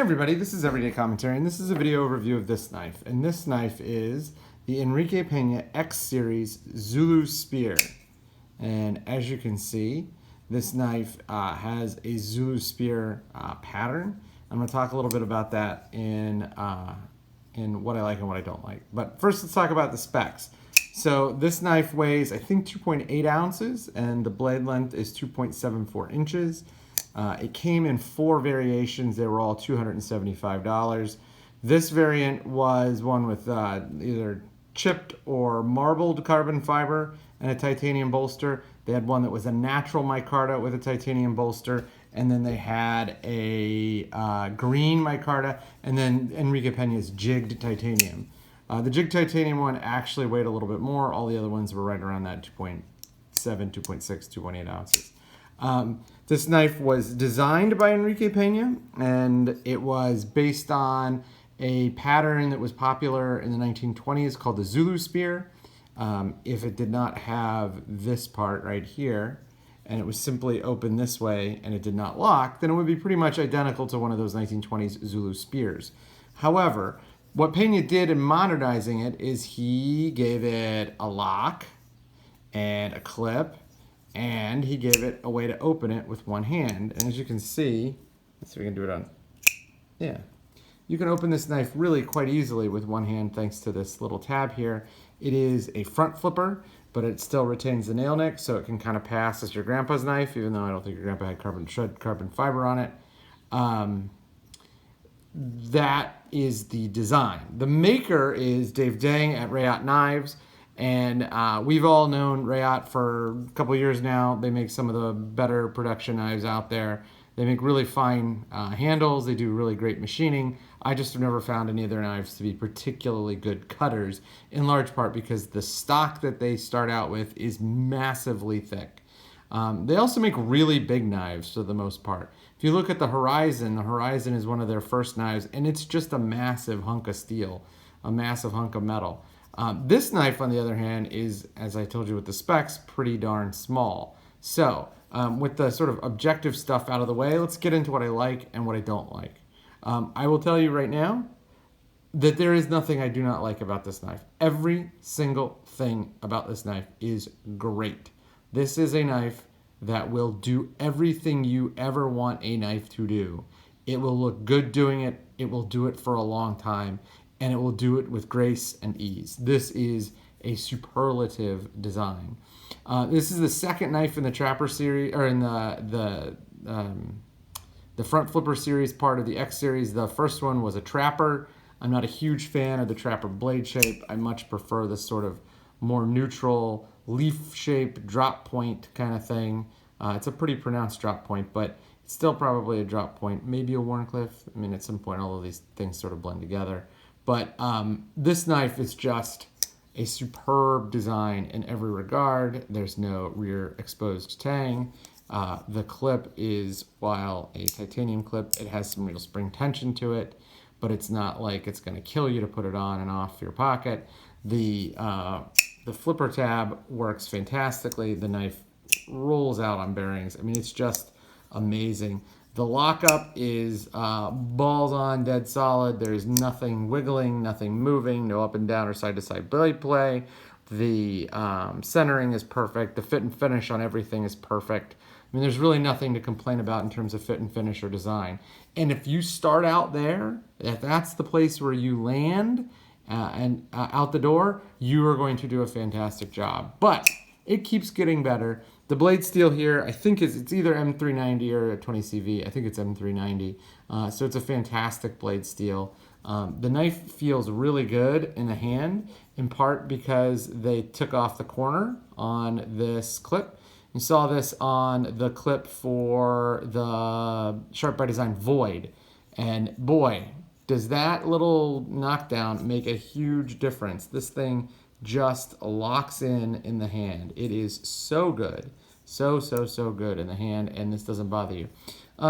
everybody, this is Everyday Commentary, and this is a video overview of this knife. And this knife is the Pena X Series Zulu Spear. And as you can see, this knife has a Zulu Spear pattern. I'm going to talk a little bit about that in what I like and what I don't like. But first, let's talk about the specs. So this knife weighs, I think, 2.8 ounces, and the blade length is 2.74 inches. It came in 4 variations. They were all $275. This variant was one with either chipped or marbled carbon fiber and a titanium bolster. They had one that was a natural micarta with a titanium bolster, and then they had a green micarta, and then Pena's jigged titanium. The jigged titanium one actually weighed a little bit more. All the other ones were right around that 2.7, 2.6, 2.8 ounces. This knife was designed by Pena, and it was based on a pattern that was popular in the 1920s called the Zulu spear. If it did not have this part right here, and it was simply open this way and it did not lock, then it would be pretty much identical to one of those 1920s Zulu spears. However, what Pena did in modernizing it is he gave it a lock and a clip, and he gave it a way to open it with one hand. And as you can see, let's see if we can do it on, yeah. You can open this knife really quite easily with one hand thanks to this little tab here. It is a front flipper, but it still retains the nail nick, so it can kind of pass as your grandpa's knife, even though I don't think your grandpa had carbon fiber on it. That is the design. The maker is Dave Dang at Reate Knives. And we've all known Reate for a couple years now. They make some of the better production knives out there. They make really fine handles. They do really great machining. I just have never found any of their knives to be particularly good cutters, in large part because the stock that they start out with is massively thick. They also make really big knives for the most part. If you look at the Horizon is one of their first knives, and it's just a massive hunk of steel, a massive hunk of metal. This knife, on the other hand, is, as I told you with the specs, pretty darn small. So, with the sort of objective stuff out of the way, let's get into what I like and what I don't like. I will tell you right now that there is nothing I do not like about this knife. Every single thing about this knife is great. This is a knife that will do everything you ever want a knife to do. It will look good doing it. It will do it for a long time. And it will do it with grace and ease. This is a superlative design. This is the second knife in the Trapper series, or in the front flipper series, part of the X series. The first one was a Trapper. I'm not a huge fan of the Trapper blade shape. I much prefer this sort of more neutral leaf shape drop point kind of thing. It's a pretty pronounced drop point, but it's still probably a drop point, maybe a Warncliffe. I mean, at some point, all of these things sort of blend together. But this knife is just a superb design in every regard. There's no rear exposed tang. The clip is, while a titanium clip, it has some real spring tension to it, but it's not like it's going to kill you to put it on and off your pocket. The flipper tab works fantastically. The knife rolls out on bearings. I mean, it's just amazing. The lockup is balls on, dead solid. There's nothing wiggling, nothing moving, no up and down or side to side blade play. The centering is perfect. The fit and finish on everything is perfect. I mean, there's really nothing to complain about in terms of fit and finish or design. And if you start out there, if that's the place where you land and out the door, you are going to do a fantastic job. But it keeps getting better. The blade steel here, I think it's either M390 or a 20CV. I think it's M390. So it's a fantastic blade steel. The knife feels really good in the hand, in part because they took off the corner on this clip. You saw this on the clip for the Sharp by Design Void. And boy, does that little knockdown make a huge difference. This thing just locks in the hand. It is so good. So good in the hand, and this doesn't bother you.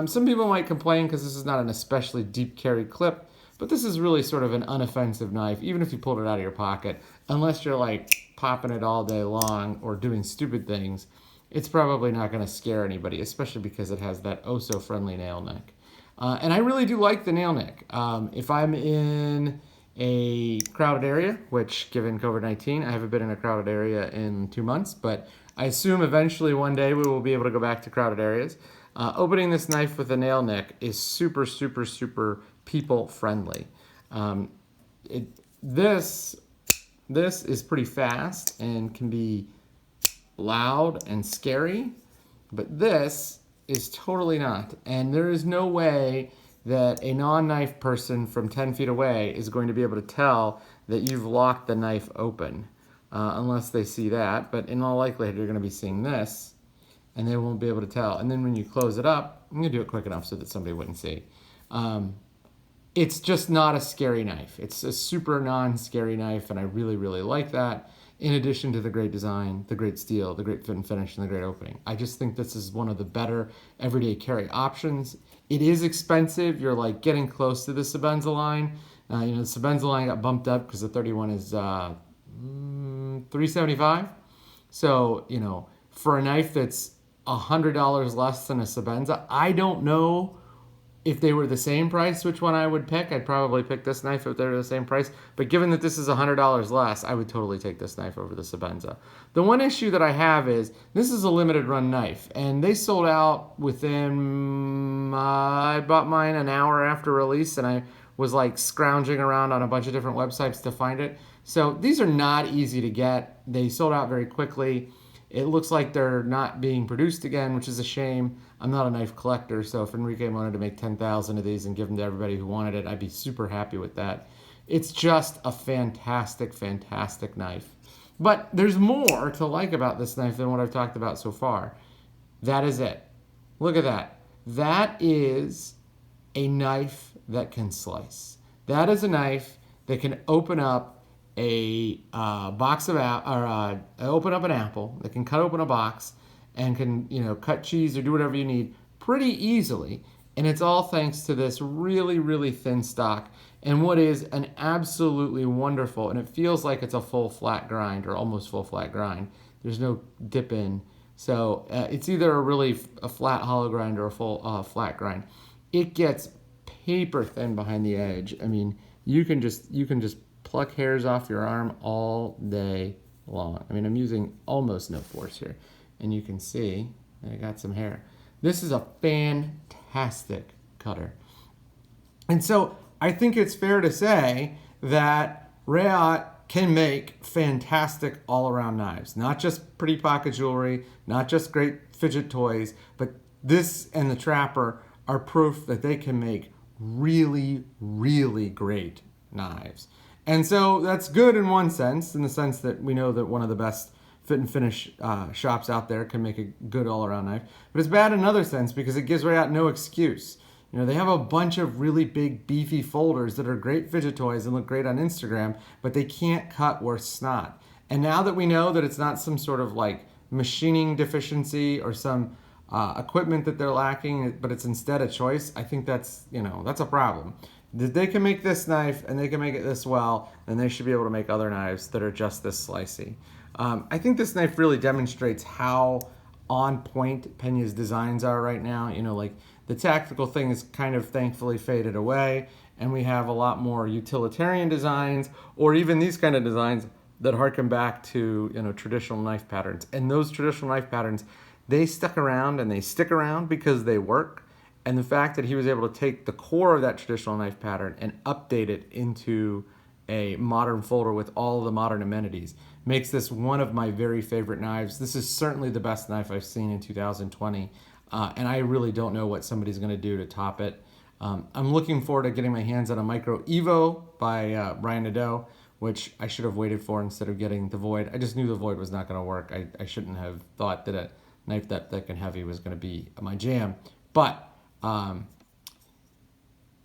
Some people might complain because this is not an especially deep carry clip, but this is really sort of an unoffensive knife, even if you pulled it out of your pocket. Unless you're like popping it all day long or doing stupid things, it's probably not going to scare anybody, especially because it has that oh-so-friendly nail neck. And I really do like the nail nick. If I'm in a crowded area, which given COVID-19, I haven't been in a crowded area in 2 months, but I assume eventually one day we will be able to go back to crowded areas. Opening this knife with a nail nick is super, super, super people friendly. Um, it, this is pretty fast and can be loud and scary, but this is totally not. And there is no way that a non-knife person from 10 feet away is going to be able to tell that you've locked the knife open, unless they see that. But in all likelihood, you're going to be seeing this, and they won't be able to tell. And then when you close it up, I'm going to do it quick enough so that somebody wouldn't see. It's just not a scary knife. It's a super non-scary knife, and I really, really like that. In addition to the great design, the great steel, the great fit and finish, and the great opening. I just think this is one of the better everyday carry options. It is expensive. You're like getting close to the Sebenza line. The Sebenza line got bumped up because the 31 is $375. So, for a knife that's $100 less than a Sebenza, I don't know if they were the same price, which one I would pick. I'd probably pick this knife if they were the same price. But given that this is $100 less, I would totally take this knife over the Sebenza. The one issue that I have is this is a limited run knife, and they sold out within, I bought mine an hour after release, and I was like scrounging around on a bunch of different websites to find it. So these are not easy to get. They sold out very quickly. It looks like they're not being produced again, which is a shame. I'm not a knife collector, so if Enrique wanted to make 10,000 of these and give them to everybody who wanted it, I'd be super happy with that. It's just a fantastic, fantastic knife. But there's more to like about this knife than what I've talked about so far. That is it. Look at that. That is a knife that can slice. That is a knife that can open up a box of open up an apple, that can cut open a box and can cut cheese or do whatever you need pretty easily. And it's all thanks to this really, really thin stock and what is an absolutely wonderful, and it feels like it's a full flat grind or almost full flat grind. There's no dip in. So it's either a flat hollow grind or a full flat grind. It gets paper thin behind the edge. I mean, you can just pluck hairs off your arm all day long. I mean, I'm using almost no force here, and you can see I got some hair. This is a fantastic cutter. And so I think it's fair to say that Reate can make fantastic all-around knives. Not just pretty pocket jewelry, not just great fidget toys, but this and the Trapper are proof that they can make really, really great knives. And so that's good in one sense, in the sense that we know that one of the best fit and finish shops out there can make a good all-around knife. But it's bad in another sense because it gives Reate no excuse. They have a bunch of really big, beefy folders that are great fidget toys and look great on Instagram, but they can't cut worth snot. And now that we know that it's not some sort of like machining deficiency or some equipment that they're lacking, but it's instead a choice, I think that's a problem. If they can make this knife and they can make it this well, then they should be able to make other knives that are just this slicey. I think this knife really demonstrates how on point Pena's designs are right now. Like the tactical thing is kind of thankfully faded away, and we have a lot more utilitarian designs, or even these kind of designs that harken back to traditional knife patterns. And those traditional knife patterns, they stuck around and they stick around because they work. And the fact that he was able to take the core of that traditional knife pattern and update it into a modern folder with all the modern amenities makes this one of my very favorite knives. This is certainly the best knife I've seen in 2020, and I really don't know what somebody's going to do to top it. I'm looking forward to getting my hands on a Micro Evo by Brian Nadeau, which I should have waited for instead of getting the Void. I just knew the Void was not going to work. I shouldn't have thought that a knife that thick and heavy was going to be my jam. But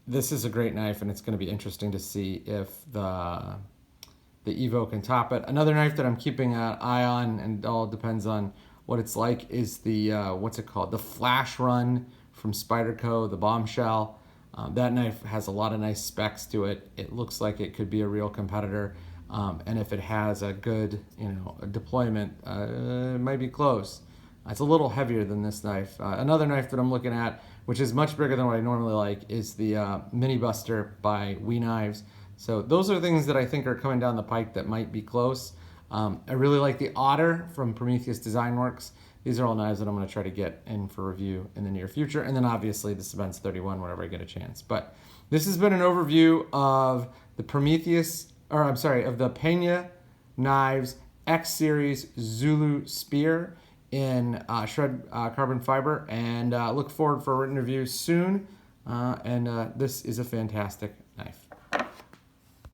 this is a great knife, and it's going to be interesting to see if the Evo can top it. Another knife that I'm keeping an eye on, and it all depends on what it's like, is the, what's it called? The Flash Run from Spyderco, the Bombshell. That knife has a lot of nice specs to it. It looks like it could be a real competitor, and if it has a good, deployment, it might be close. It's a little heavier than this knife. Another knife that I'm looking at which is much bigger than what I normally like, is the Mini Buster by We Knives. So those are things that I think are coming down the pike that might be close. I really like the Otter from Prometheus Design Works. These are all knives that I'm going to try to get in for review in the near future. And then obviously the Spence 31 whenever I get a chance. But this has been an overview of the of the Pena Knives X Series Zulu Spear in shred carbon fiber. And look forward for a written review soon. This is a fantastic